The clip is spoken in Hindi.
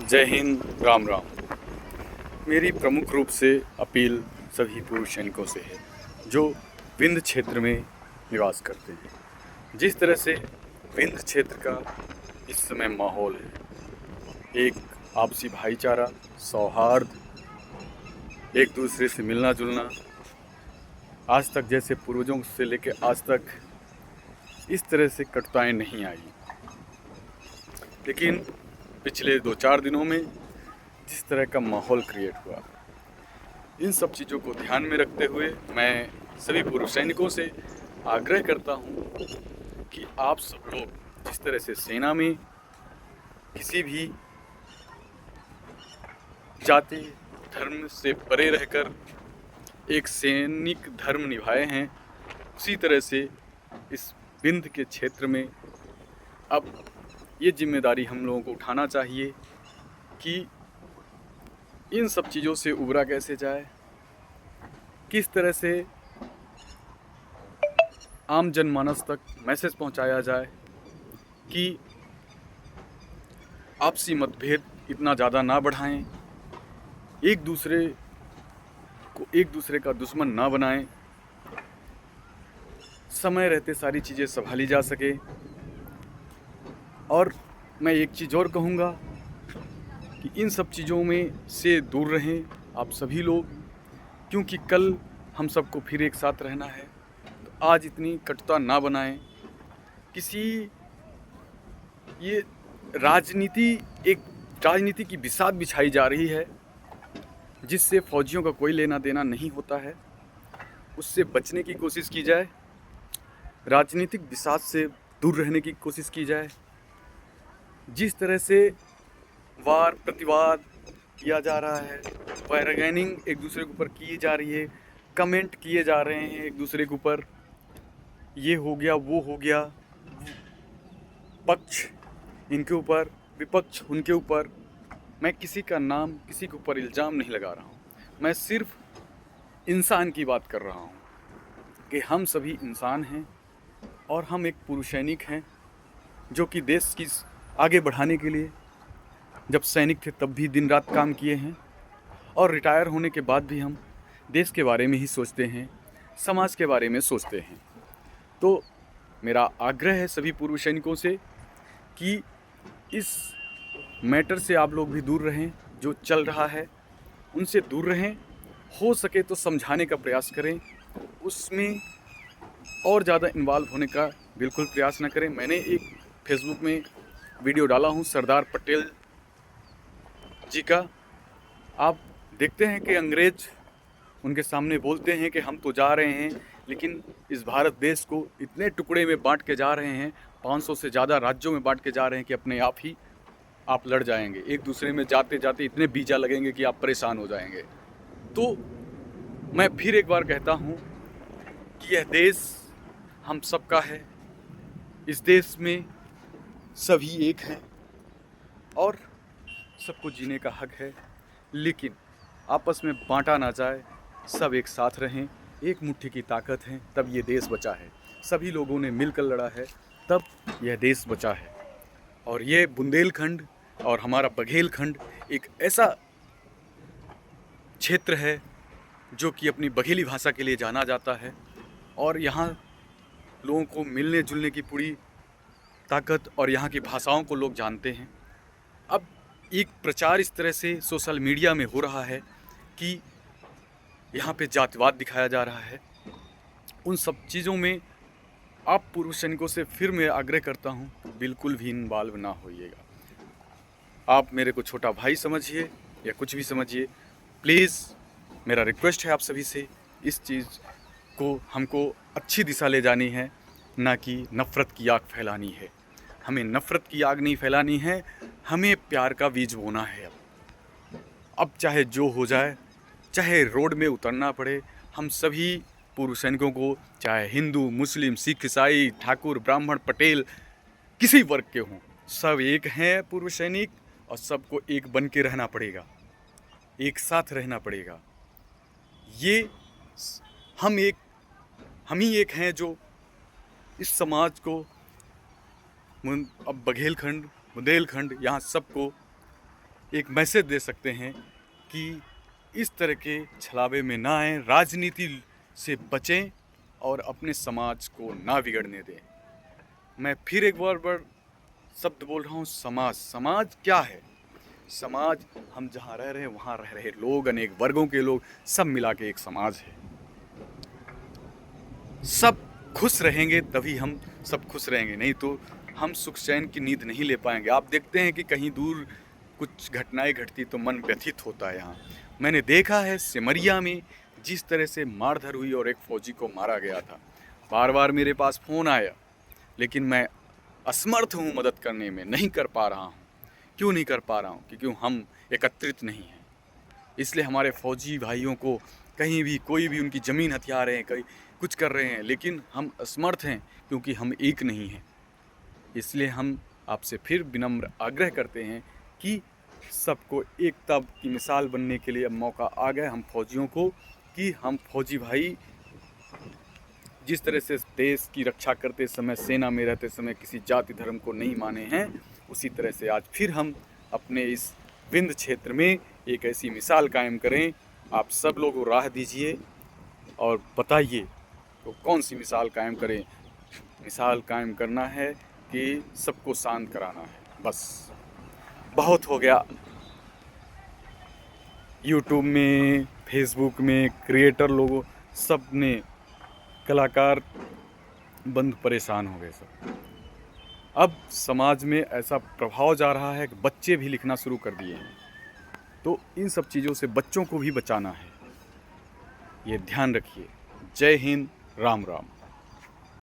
जय हिंद, राम राम। मेरी प्रमुख रूप से अपील सभी पूर्व सैनिकों से है जो विंध्य क्षेत्र में निवास करते हैं। जिस तरह से विंध्य क्षेत्र का इस समय माहौल है, एक आपसी भाईचारा, सौहार्द, एक दूसरे से मिलना जुलना, आज तक जैसे पूर्वजों से लेकर आज तक इस तरह से कटुताएं नहीं आई। लेकिन पिछले 2-4 दिनों में जिस तरह का माहौल क्रिएट हुआ, इन सब चीज़ों को ध्यान में रखते हुए मैं सभी पूर्व सैनिकों से आग्रह करता हूं कि आप सब लोग जिस तरह से सेना में किसी भी जाति धर्म से परे रहकर एक सैनिक धर्म निभाए हैं, उसी तरह से इस विंध्य के क्षेत्र में अब ये जिम्मेदारी हम लोगों को उठाना चाहिए कि इन सब चीज़ों से उबरा कैसे जाए, किस तरह से आम जनमानस तक मैसेज पहुंचाया जाए कि आपसी मतभेद इतना ज़्यादा ना बढ़ाएं, एक दूसरे का दुश्मन ना बनाएं, समय रहते सारी चीज़ें संभाली जा सके। और मैं एक चीज़ और कहूँगा कि इन सब चीज़ों में से दूर रहें आप सभी लोग, क्योंकि कल हम सबको फिर एक साथ रहना है। तो आज इतनी कटुता ना बनाएं। ये राजनीति की बिसात बिछाई जा रही है जिससे फौजियों का कोई लेना देना नहीं होता है। उससे बचने की कोशिश की जाए, राजनीतिक बिसात से दूर रहने की कोशिश की जाए। जिस तरह से वार प्रतिवाद किया जा रहा है, बार्गेनिंग एक दूसरे के ऊपर की जा रही है, कमेंट किए जा रहे हैं एक दूसरे के ऊपर, ये हो गया वो हो गया, पक्ष इनके ऊपर विपक्ष उनके ऊपर। मैं किसी का नाम किसी के ऊपर इल्ज़ाम नहीं लगा रहा हूँ, मैं सिर्फ इंसान की बात कर रहा हूँ कि हम सभी इंसान हैं और हम एक पूर्व सैनिक हैं जो कि देश की आगे बढ़ाने के लिए जब सैनिक थे तब भी दिन रात काम किए हैं और रिटायर होने के बाद भी हम देश के बारे में ही सोचते हैं, समाज के बारे में सोचते हैं। तो मेरा आग्रह है सभी पूर्व सैनिकों से कि इस मैटर से आप लोग भी दूर रहें, जो चल रहा है उनसे दूर रहें, हो सके तो समझाने का प्रयास करें, उसमें और ज़्यादा इन्वॉल्व होने का बिल्कुल प्रयास न करें। मैंने एक फेसबुक में वीडियो डाला हूँ सरदार पटेल जी का। आप देखते हैं कि अंग्रेज उनके सामने बोलते हैं कि हम तो जा रहे हैं, लेकिन इस भारत देश को इतने टुकड़े में बांट के जा रहे हैं, 500 से ज़्यादा राज्यों में बांट के जा रहे हैं कि अपने आप ही आप लड़ जाएंगे, एक दूसरे में जाते जाते इतने बीजा लगेंगे कि आप परेशान हो जाएंगे। तो मैं फिर एक बार कहता हूँ कि यह देश हम सबका है, इस देश में सभी एक हैं और सबको जीने का हक है, लेकिन आपस में बांटा ना जाए, सब एक साथ रहें। एक मुट्ठी की ताकत है तब ये देश बचा है, सभी लोगों ने मिलकर लड़ा है तब यह देश बचा है। और ये बुंदेलखंड और हमारा बघेलखंड एक ऐसा क्षेत्र है जो कि अपनी बघेली भाषा के लिए जाना जाता है और यहाँ लोगों को मिलने जुलने की पूरी ताकत और यहाँ की भाषाओं को लोग जानते हैं। अब एक प्रचार इस तरह से सोशल मीडिया में हो रहा है कि यहाँ पे जातिवाद दिखाया जा रहा है। उन सब चीज़ों में आप पूर्व सैनिकों से फिर मैं आग्रह करता हूँ, बिल्कुल भी इन्वॉल्व ना होइएगा। आप मेरे को छोटा भाई समझिए या कुछ भी समझिए, प्लीज़ मेरा रिक्वेस्ट है आप सभी से, इस चीज़ को हमको अच्छी दिशा ले जानी है, ना कि नफ़रत की आग फैलानी है। हमें नफ़रत की आग नहीं फैलानी है, हमें प्यार का बीज बोना है। अब चाहे जो हो जाए, चाहे रोड में उतरना पड़े, हम सभी पूर्व सैनिकों को, चाहे हिंदू मुस्लिम सिख ईसाई ठाकुर ब्राह्मण पटेल किसी वर्ग के हों, सब एक हैं पूर्व सैनिक और सबको एक बन के रहना पड़ेगा, एक साथ रहना पड़ेगा। ये हम ही एक हैं जो इस समाज को, अब बघेलखंड बुंदेलखंड यहाँ सबको एक मैसेज दे सकते हैं कि इस तरह के छलावे में ना आएं, राजनीति से बचें और अपने समाज को ना बिगड़ने दें। मैं फिर एक बार शब्द बोल रहा हूँ, समाज। समाज क्या है? समाज हम जहाँ रह रहे हैं वहाँ रह रहे लोग, अनेक वर्गों के लोग, सब मिला के एक समाज है। सब खुश रहेंगे तभी हम सब खुश रहेंगे, नहीं तो हम सुख चैन की नींद नहीं ले पाएंगे। आप देखते हैं कि कहीं दूर कुछ घटनाएं घटती तो मन व्यथित होता है। यहाँ मैंने देखा है सिमरिया में जिस तरह से मारधर हुई और एक फौजी को मारा गया था। बार बार मेरे पास फ़ोन आया, लेकिन मैं असमर्थ हूँ मदद करने में, नहीं कर पा रहा हूँ। क्यों नहीं कर पा रहा हूँ? क्योंकि हम एकत्रित नहीं हैं। इसलिए हमारे फौजी भाइयों को कहीं भी कोई भी उनकी ज़मीन हथिया रहे हैं, कहीं कुछ कर रहे हैं, लेकिन हम असमर्थ हैं क्योंकि हम एक नहीं हैं। इसलिए हम आपसे फिर विनम्र आग्रह करते हैं कि सबको एकता की मिसाल बनने के लिए अब मौका आ गया हम फौजियों को, कि हम फौजी भाई जिस तरह से देश की रक्षा करते समय, सेना में रहते समय किसी जाति धर्म को नहीं माने हैं, उसी तरह से आज फिर हम अपने इस विंध्य क्षेत्र में एक ऐसी मिसाल कायम करें। आप सब लोग राह दीजिए और बताइए तो कौन सी मिसाल कायम करें। मिसाल कायम करना है कि सबको शांत कराना है, बस। बहुत हो गया। यूट्यूब में, फेसबुक में क्रिएटर लोगों सब ने, कलाकार बंद परेशान हो गए सब। अब समाज में ऐसा प्रभाव जा रहा है कि बच्चे भी लिखना शुरू कर दिए हैं, तो इन सब चीज़ों से बच्चों को भी बचाना है, ये ध्यान रखिए। जय हिंद, राम राम।